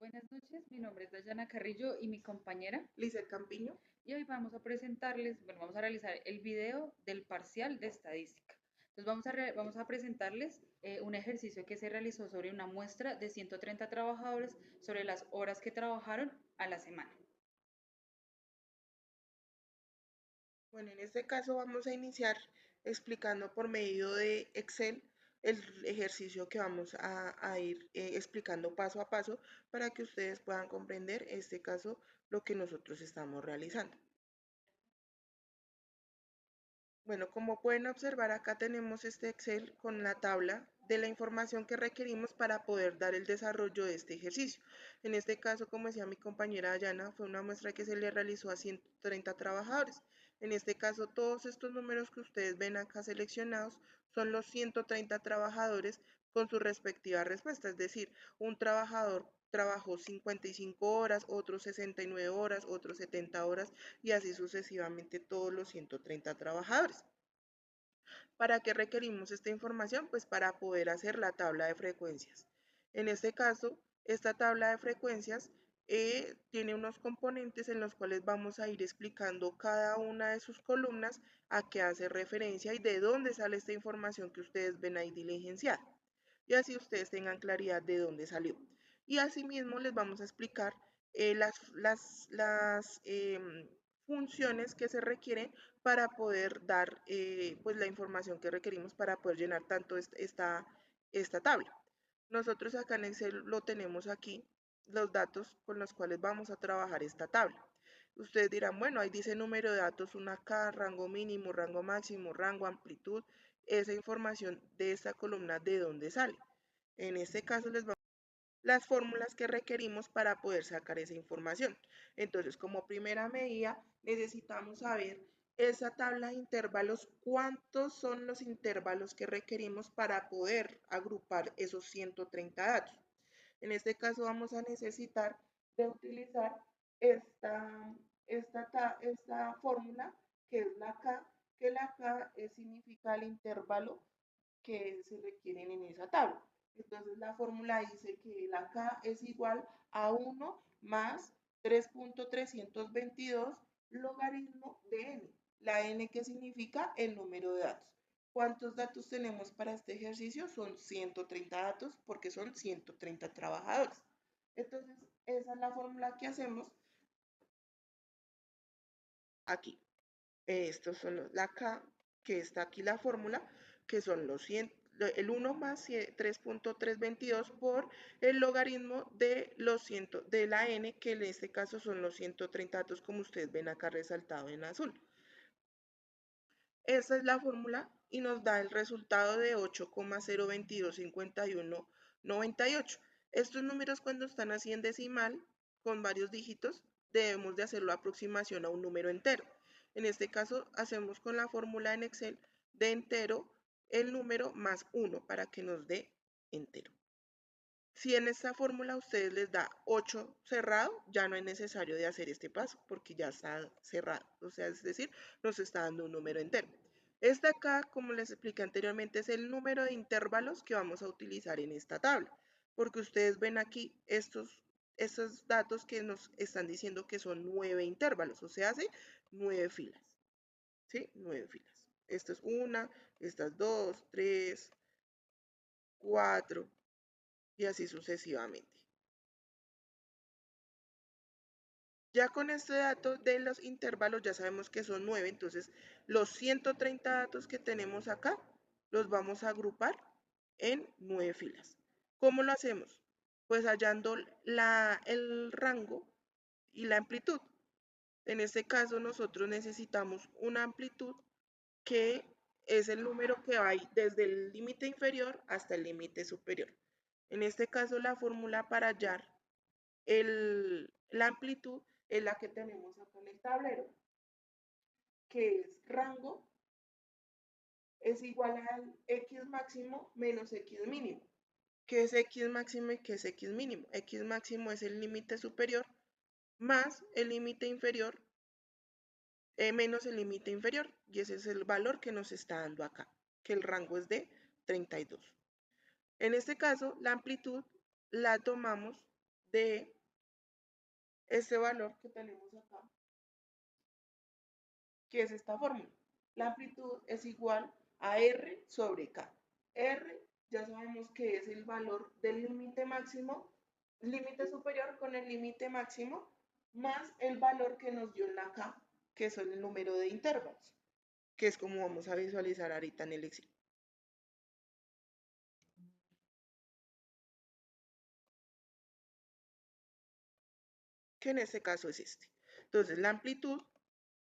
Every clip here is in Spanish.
Buenas noches, mi nombre es Dayana Carrillo y mi compañera, Lizeth Campiño. y hoy vamos a presentarles, bueno, vamos a realizar el video del parcial de estadística. Entonces vamos a presentarles un ejercicio que se realizó sobre una muestra de 130 trabajadores sobre las horas que trabajaron a la semana. Bueno, en este caso vamos a iniciar explicando por medio de Excel el ejercicio que vamos a ir explicando paso a paso para que ustedes puedan comprender, en este caso, lo que nosotros estamos realizando. Bueno, como pueden observar, acá tenemos este Excel con la tabla de la información que requerimos para poder dar el desarrollo de este ejercicio. En este caso, como decía mi compañera Dayana, fue una muestra que se le realizó a 130 trabajadores. En este caso, todos estos números que ustedes ven acá seleccionados son los 130 trabajadores con su respectiva respuesta, es decir, un trabajador trabajó 55 horas, otros 69 horas, otros 70 horas y así sucesivamente todos los 130 trabajadores. ¿Para qué requerimos esta información? Pues para poder hacer la tabla de frecuencias. En este caso, esta tabla de frecuencias tiene unos componentes en los cuales vamos a ir explicando cada una de sus columnas a qué hace referencia y de dónde sale esta información que ustedes ven ahí diligenciada. Y así ustedes tengan claridad de dónde salió. Y asimismo les vamos a explicar las funciones que se requieren para poder dar pues la información que requerimos para poder llenar tanto esta tabla. Nosotros acá en Excel lo tenemos aquí, los datos con los cuales vamos a trabajar esta tabla. Ustedes dirán, bueno, ahí dice número de datos, una K, rango mínimo, rango máximo, rango, amplitud, esa información de esta columna, ¿de dónde sale? En este caso les vamos a las fórmulas que requerimos para poder sacar esa información. Entonces, como primera medida, necesitamos saber esa tabla de intervalos, cuántos son los intervalos que requerimos para poder agrupar esos 130 datos. En este caso vamos a necesitar de utilizar esta, esta fórmula que es la K, que la K significa el intervalo que se requieren en esa tabla. Entonces la fórmula dice que la K es igual a 1 más 3.322 logaritmo de n. La n que significa el número de datos. ¿Cuántos datos tenemos para este ejercicio? Son 130 datos porque son 130 trabajadores. Entonces, esa es la fórmula que hacemos aquí. Estos son la K, que está aquí la fórmula, que son los 100, el 1 más 3.322 por el logaritmo de los 100, de la n, que en este caso son los 130 datos, como ustedes ven acá resaltado en azul. Esa es la fórmula y nos da el resultado de 8,0225198. Estos números cuando están así en decimal, con varios dígitos, debemos de hacerlo aproximación a un número entero. En este caso, hacemos con la fórmula en Excel de entero el número más 1 para que nos dé entero. Si en esta fórmula a ustedes les da 8 cerrado, ya no es necesario de hacer este paso porque ya está cerrado. O sea, es decir, nos está dando un número entero. Este acá, como les expliqué anteriormente, es el número de intervalos que vamos a utilizar en esta tabla. Porque ustedes ven aquí estos datos que nos están diciendo que son 9 intervalos. O sea, hace 9 filas. ¿Sí? 9 filas. Esta es una, estas dos, tres, cuatro y así sucesivamente. Ya con este dato de los intervalos ya sabemos que son 9, entonces los 130 datos que tenemos acá los vamos a agrupar en 9 filas. ¿Cómo lo hacemos? Pues hallando el rango y la amplitud. En este caso nosotros necesitamos una amplitud que es el número que va desde el límite inferior hasta el límite superior. En este caso la fórmula para hallar la amplitud es la que tenemos acá en el tablero, que es rango es igual al x máximo menos x mínimo. ¿Qué es x máximo y qué es x mínimo? X máximo es el límite superior más el límite inferior menos el límite inferior. Y ese es el valor que nos está dando acá, que el rango es de 32. En este caso, la amplitud la tomamos de este valor que tenemos acá, que es esta fórmula. La amplitud es igual a R sobre K. R ya sabemos que es el valor del límite máximo, límite superior con el límite máximo, más el valor que nos dio en la K, que son el número de intervalos, que es como vamos a visualizar ahorita en el Excel. Que en este caso es este. Entonces, la amplitud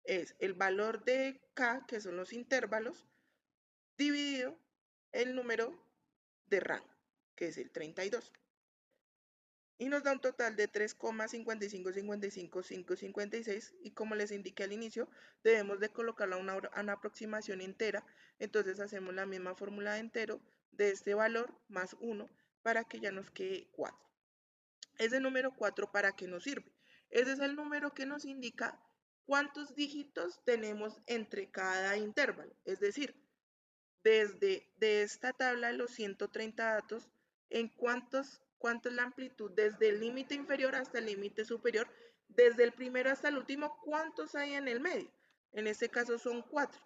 es el valor de K, que son los intervalos, dividido el número de rango, que es el 32. Y nos da un total de 3,55555556 y como les indiqué al inicio, debemos de colocarla a una aproximación entera, entonces hacemos la misma fórmula de entero de este valor más 1 para que ya nos quede 4. Ese número 4, ¿para qué nos sirve? Ese es el número que nos indica cuántos dígitos tenemos entre cada intervalo, es decir, desde de esta tabla de los 130 datos, en cuánto es la amplitud desde el límite inferior hasta el límite superior, desde el primero hasta el último, cuántos hay en el medio. En este caso son 4.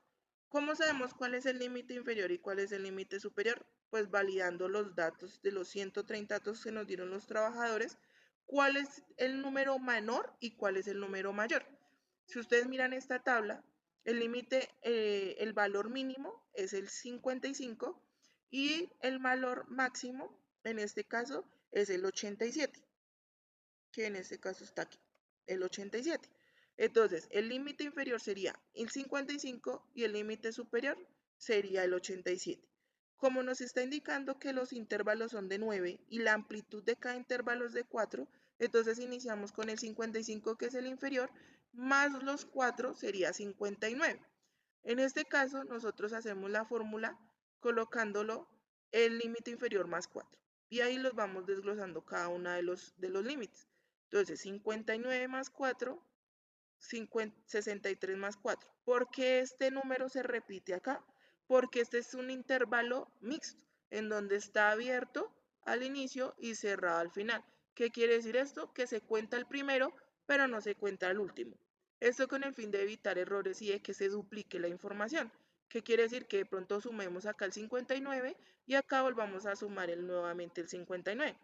¿Cómo sabemos cuál es el límite inferior y cuál es el límite superior? Pues validando los datos de los 130 datos que nos dieron los trabajadores, cuál es el número menor y cuál es el número mayor. Si ustedes miran esta tabla, el límite, el valor mínimo es el 55 y el valor máximo, en este caso, es el 87, que en este caso está aquí, el 87. Entonces, el límite inferior sería el 55 y el límite superior sería el 87. Como nos está indicando que los intervalos son de 9 y la amplitud de cada intervalo es de 4, entonces iniciamos con el 55, que es el inferior, más los 4 sería 59. En este caso, nosotros hacemos la fórmula colocándolo el límite inferior más 4. Y ahí los vamos desglosando cada uno de los límites. Entonces, 59 más 4, 63 más 4. ¿Por qué este número se repite acá? Porque este es un intervalo mixto, en donde está abierto al inicio y cerrado al final. ¿Qué quiere decir esto? Que se cuenta el primero, pero no se cuenta el último. Esto con el fin de evitar errores y de que se duplique la información. ¿Qué quiere decir? Que de pronto sumemos acá el 59 y acá volvamos a sumar nuevamente el 59.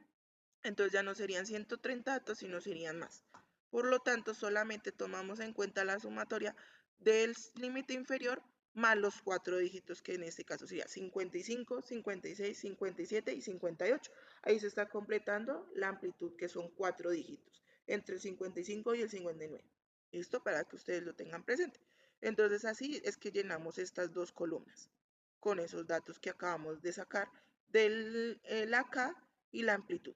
Entonces ya no serían 130 datos, sino serían más. Por lo tanto, solamente tomamos en cuenta la sumatoria del límite inferior más los 4 dígitos, que en este caso sería 55, 56, 57 y 58. Ahí se está completando la amplitud, que son 4 dígitos, entre el 55 y el 59. ¿Listo? Para que ustedes lo tengan presente. Entonces así es que llenamos estas dos columnas con esos datos que acabamos de sacar del la K y la amplitud,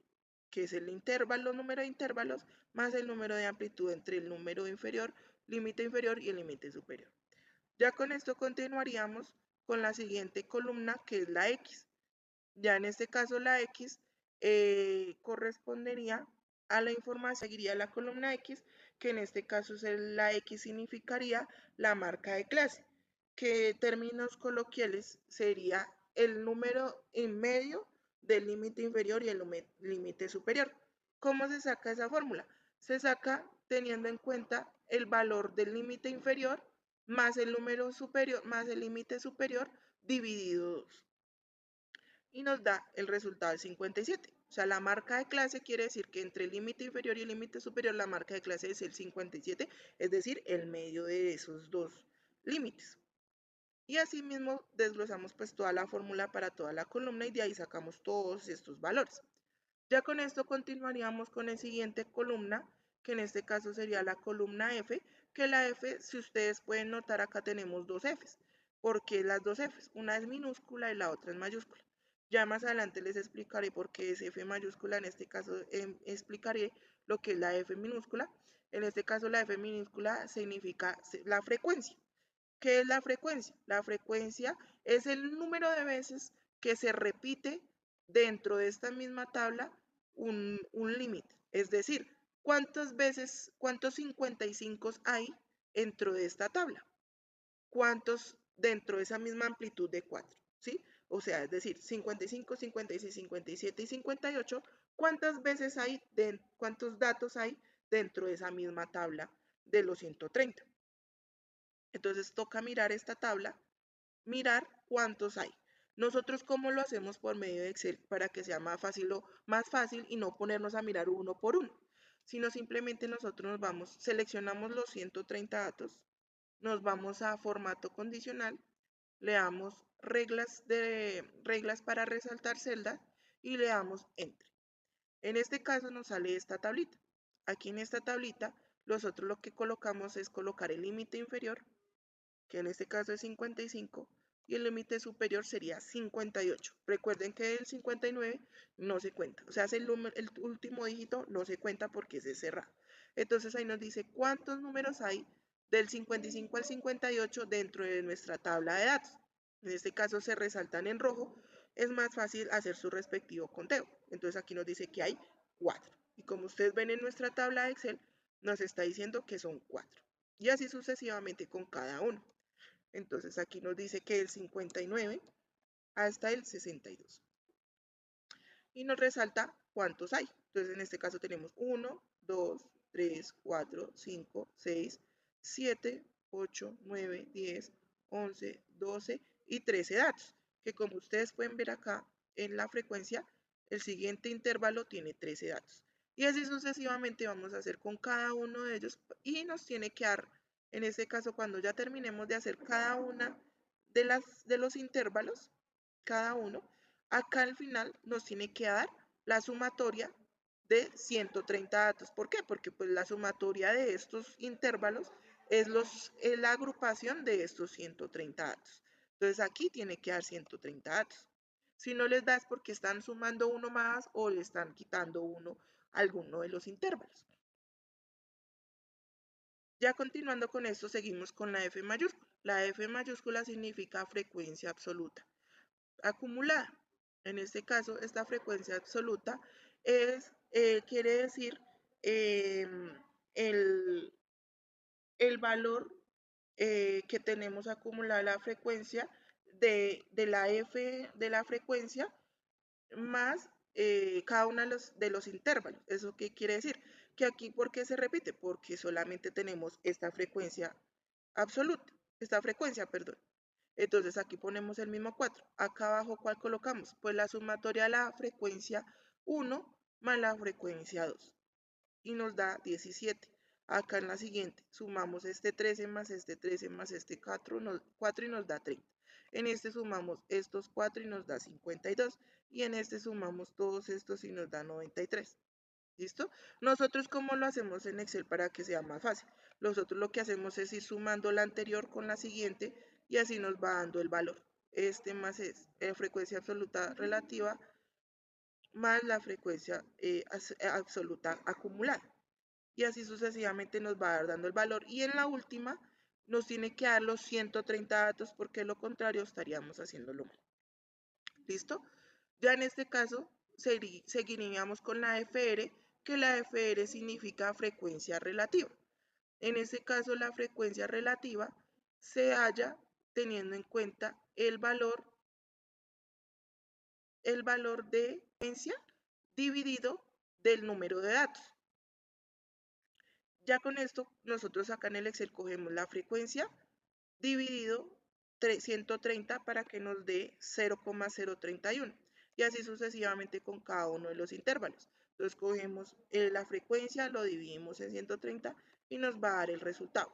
que es el intervalo, número de intervalos, más el número de amplitud entre el número inferior, límite inferior y el límite superior. Ya con esto continuaríamos con la siguiente columna, que es la X. Ya en este caso la X correspondería a la información, seguiría la columna X, que en este caso la X significaría la marca de clase, que en términos coloquiales sería el número en medio del límite inferior y el límite superior. ¿Cómo se saca esa fórmula? Se saca teniendo en cuenta el valor del límite inferior más el número superior más el límite superior dividido 2 y nos da el resultado del 57. O sea, la marca de clase quiere decir que entre el límite inferior y el límite superior la marca de clase es el 57, es decir, el medio de esos dos límites. Y asimismo desglosamos pues toda la fórmula para toda la columna y de ahí sacamos todos estos valores. Ya con esto continuaríamos con la siguiente columna, que en este caso sería la columna F, que la F, si ustedes pueden notar, acá tenemos dos Fs. ¿Por qué las dos Fs? Una es minúscula y la otra es mayúscula. Ya más adelante les explicaré por qué es F mayúscula, en este caso explicaré lo que es la F minúscula. En este caso la F minúscula significa la frecuencia. ¿Qué es la frecuencia? La frecuencia es el número de veces que se repite dentro de esta misma tabla un límite. Es decir, cuántos 55 hay dentro de esta tabla, cuántos dentro de esa misma amplitud de 4, ¿sí? O sea, es decir, 55, 56, 57 y 58, cuántos datos hay dentro de esa misma tabla de los 130. Entonces toca mirar esta tabla, mirar cuántos hay. Nosotros, ¿cómo lo hacemos? Por medio de Excel para que sea más fácil y no ponernos a mirar uno por uno, sino simplemente nosotros seleccionamos los 130 datos, nos vamos a formato condicional, le damos reglas para resaltar celda y le damos Enter. En este caso nos sale esta tablita. Aquí en esta tablita, nosotros lo que colocamos es colocar el límite inferior, que en este caso es 55, y el límite superior sería 58. Recuerden que el 59 no se cuenta, o sea, el último dígito no se cuenta porque es cerrado. Entonces ahí nos dice cuántos números hay del 55 al 58 dentro de nuestra tabla de datos. En este caso se resaltan en rojo, es más fácil hacer su respectivo conteo. Entonces aquí nos dice que hay 4. Y como ustedes ven en nuestra tabla de Excel, nos está diciendo que son 4. Y así sucesivamente con cada uno. Entonces aquí nos dice que el 59 hasta el 62. Y nos resalta cuántos hay. Entonces en este caso tenemos 1, 2, 3, 4, 5, 6, 7, 8, 9, 10, 11, 12 y 13 datos. Que como ustedes pueden ver acá en la frecuencia, el siguiente intervalo tiene 13 datos. Y así sucesivamente vamos a hacer con cada uno de ellos y nos tiene que dar, en este caso, cuando ya terminemos de hacer cada una de los intervalos, cada uno, acá al final nos tiene que dar la sumatoria de 130 datos. ¿Por qué? Porque pues la sumatoria de estos intervalos es la agrupación de estos 130 datos. Entonces aquí tiene que dar 130 datos. Si no les das porque están sumando uno más o le están quitando uno a alguno de los intervalos. Ya continuando con esto, seguimos con la F mayúscula. La F mayúscula significa frecuencia absoluta acumulada. En este caso, esta frecuencia absoluta quiere decir el, el valor que tenemos acumulada la frecuencia de la F de la frecuencia más cada uno de los intervalos. ¿Eso qué quiere decir? Que aquí, ¿por qué se repite? Porque solamente tenemos esta frecuencia absoluta, esta frecuencia, perdón. Entonces aquí ponemos el mismo 4. Acá abajo, ¿cuál colocamos? Pues la sumatoria de la frecuencia 1 más la frecuencia 2. Y nos da 17. Acá en la siguiente, sumamos este 13 más este 13 más este 4 y nos da 30. En este sumamos estos 4 y nos da 52. Y en este sumamos todos estos y nos da 93. ¿Listo? Nosotros, ¿cómo lo hacemos en Excel para que sea más fácil? Nosotros lo que hacemos es ir sumando la anterior con la siguiente y así nos va dando el valor. Este más es frecuencia absoluta relativa más la frecuencia absoluta acumulada. Y así sucesivamente nos va a dar dando el valor. Y en la última nos tiene que dar los 130 datos porque de lo contrario estaríamos haciéndolo mal. ¿Listo? Ya en este caso seguiríamos con la FR, que la FR significa frecuencia relativa. En este caso la frecuencia relativa se halla teniendo en cuenta el valor de frecuencia dividido del número de datos. Ya con esto nosotros acá en el Excel cogemos la frecuencia dividido 130 para que nos dé 0,031 y así sucesivamente con cada uno de los intervalos. Entonces cogemos la frecuencia, lo dividimos en 130 y nos va a dar el resultado.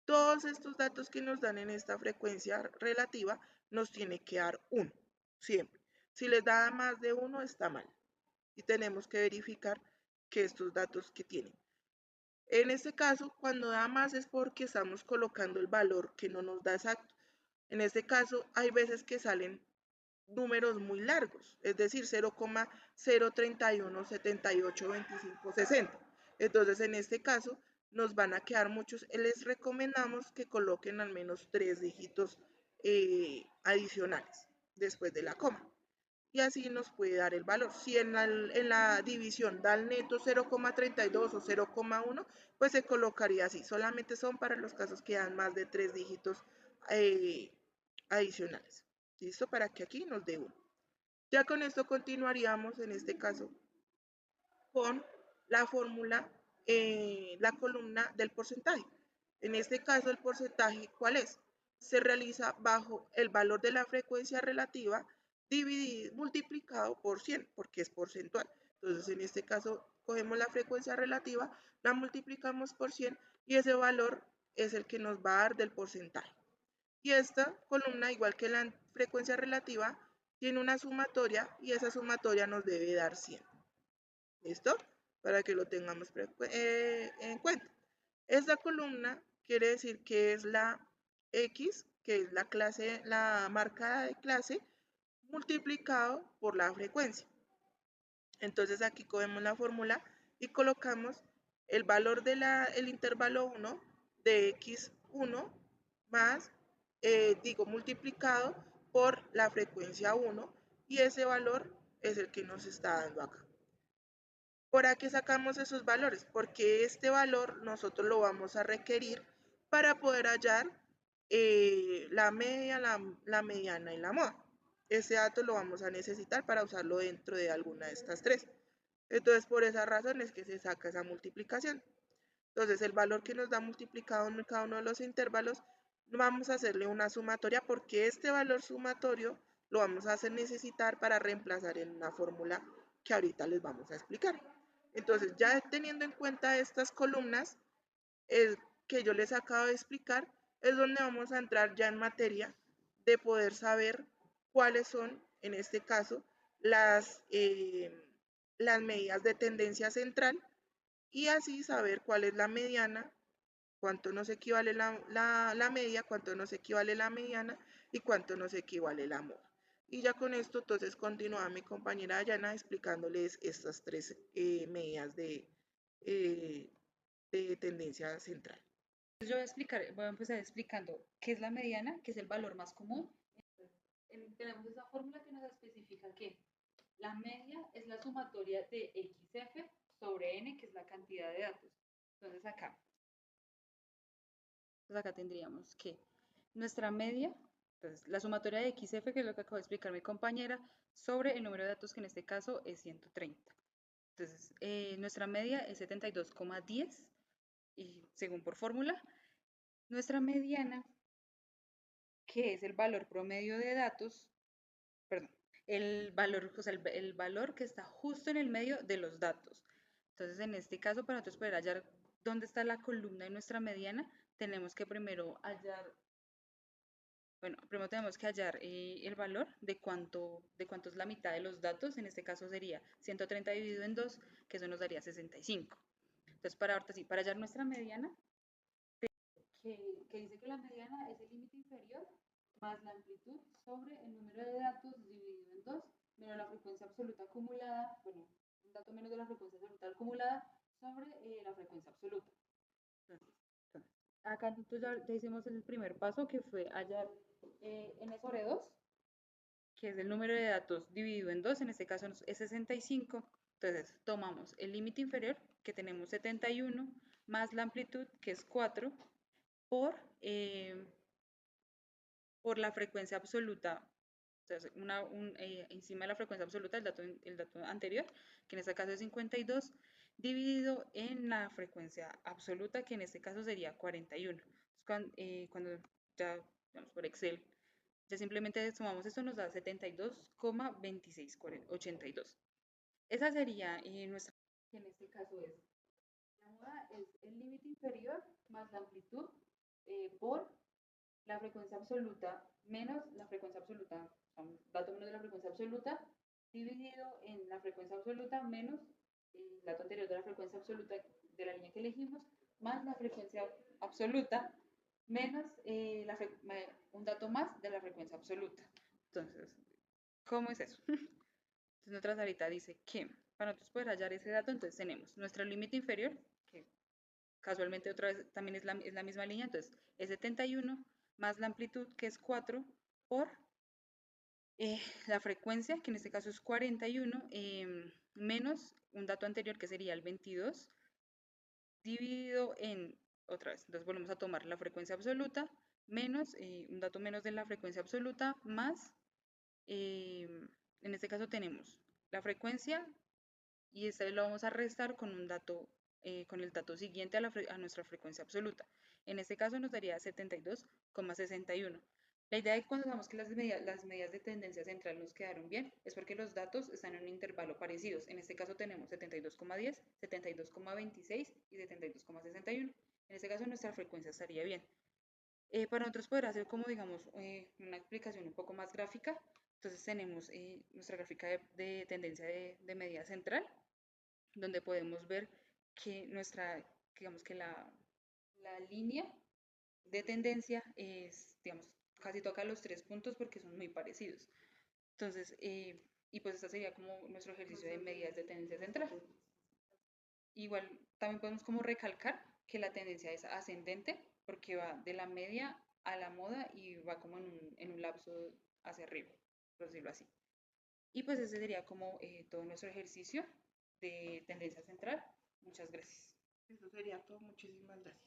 Todos estos datos que nos dan en esta frecuencia relativa nos tiene que dar 1, siempre. Si les da más de 1 está mal y tenemos que verificar que estos datos que tienen. En este caso, cuando da más es porque estamos colocando el valor que no nos da exacto. En este caso, hay veces que salen números muy largos, es decir, 0,031, 78, 25, 60. Entonces, en este caso, nos van a quedar muchos. Les recomendamos que coloquen al menos 3 dígitos adicionales después de la coma y así nos puede dar el valor. Si en la división da el neto 0,32 o 0,1, pues se colocaría así. Solamente son para los casos que dan más de 3 dígitos eh, adicionales. ¿Listo? Para que aquí nos dé 1. Ya con esto continuaríamos, en este caso, con la fórmula, la columna del porcentaje. En este caso, el porcentaje, ¿cuál es? Se realiza bajo el valor de la frecuencia relativa dividido, multiplicado por 100, porque es porcentual. Entonces, en este caso, cogemos la frecuencia relativa, la multiplicamos por 100 y ese valor es el que nos va a dar del porcentaje. Y esta columna, igual que la frecuencia relativa, tiene una sumatoria y esa sumatoria nos debe dar 100. ¿Listo? Para que lo tengamos en cuenta. Esta columna quiere decir que es la X, que es la clase, la marca de clase, multiplicado por la frecuencia. Entonces aquí cogemos la fórmula y colocamos el valor del intervalo 1 de x1 más, multiplicado por la frecuencia 1 y ese valor es el que nos está dando acá. ¿Por qué sacamos esos valores? Porque este valor nosotros lo vamos a requerir para poder hallar la media, la mediana y la moda. Ese dato lo vamos a necesitar para usarlo dentro de alguna de estas tres. Entonces, por esa razón es que se saca esa multiplicación. Entonces, el valor que nos da multiplicado en cada uno de los intervalos, vamos a hacerle una sumatoria porque este valor sumatorio lo vamos a hacer necesitar para reemplazar en una fórmula que ahorita les vamos a explicar. Entonces, ya teniendo en cuenta estas columnas que yo les acabo de explicar, es donde vamos a entrar ya en materia de poder saber cuáles son, en este caso, las medidas de tendencia central y así saber cuál es la mediana, cuánto nos equivale la media, cuánto nos equivale la mediana y cuánto nos equivale la moda. Y ya con esto entonces continúa mi compañera Dayana explicándoles estas tres medidas eh, de tendencia central. Yo voy a empezar explicando qué es la mediana, que es el valor más común. Tenemos esa fórmula que nos especifica que la media es la sumatoria de xf sobre n, que es la cantidad de datos. Entonces acá tendríamos que nuestra media, entonces la sumatoria de xf, que es lo que acabo de explicar mi compañera, sobre el número de datos, que en este caso es 130. Entonces, nuestra media es 72,10 y según por fórmula, nuestra mediana, que es el valor promedio de datos, perdón, el valor, o sea, el valor que está justo en el medio de los datos. Entonces, en este caso, para nosotros poder hallar dónde está la columna de nuestra mediana, tenemos que primero hallar, bueno, primero tenemos que hallar el valor de cuánto es la mitad de los datos. En este caso sería 130 dividido en 2, que eso nos daría 65. Entonces, para hallar nuestra mediana, que dice que la mediana es el límite inferior más la amplitud sobre el número de datos dividido en 2 menos la frecuencia absoluta acumulada, bueno, un dato menos de la frecuencia absoluta acumulada sobre la frecuencia absoluta. Entonces, acá nosotros ya hicimos el primer paso, que fue hallar n sobre 2, que es el número de datos dividido en 2, en este caso es 65. Entonces, tomamos el límite inferior, que tenemos 71, más la amplitud, que es 4, por la frecuencia absoluta. Entonces, encima de la frecuencia absoluta, el dato anterior, que en este caso es 52, dividido en la frecuencia absoluta, que en este caso sería 41. Entonces, cuando ya, digamos, por Excel, ya simplemente sumamos esto, nos da 72,2682. Esa sería nuestra, que en este caso es, la moda es el límite inferior más la amplitud por la frecuencia absoluta menos la frecuencia absoluta, un dato menos de la frecuencia absoluta, dividido en la frecuencia absoluta menos el dato anterior de la frecuencia absoluta de la línea que elegimos, más la frecuencia absoluta menos un dato más de la frecuencia absoluta. Entonces, ¿cómo es eso? Entonces, nuestra salita dice que para nosotros poder hallar ese dato, entonces tenemos nuestro límite inferior, que casualmente otra vez también es la misma línea, entonces es 71 más la amplitud, que es 4, por la frecuencia, que en este caso es 41, menos un dato anterior, que sería el 22, dividido en, otra vez, entonces volvemos a tomar la frecuencia absoluta, menos un dato menos de la frecuencia absoluta, más, en este caso tenemos la frecuencia y este lo vamos a restar con un dato, con el dato siguiente a nuestra frecuencia absoluta. En este caso nos daría 72,61. La idea de que cuando sabemos que las medidas de tendencia central nos quedaron bien es porque los datos están en un intervalo parecidos. En este caso tenemos 72,10, 72,26 y 72,61. En este caso nuestra frecuencia estaría bien. Para nosotros poder hacer como, digamos, una explicación un poco más gráfica, entonces tenemos nuestra gráfica de tendencia de medida central, donde podemos ver que digamos que la línea de tendencia es, digamos, casi toca los 3 puntos porque son muy parecidos. Entonces, y pues esta sería como nuestro ejercicio de medidas de tendencia central. Igual también podemos como recalcar que la tendencia es ascendente porque va de la media a la moda y va como en un lapso hacia arriba, por decirlo así. Y pues ese sería como todo nuestro ejercicio de tendencia central. Muchas gracias. Eso sería todo. Muchísimas gracias.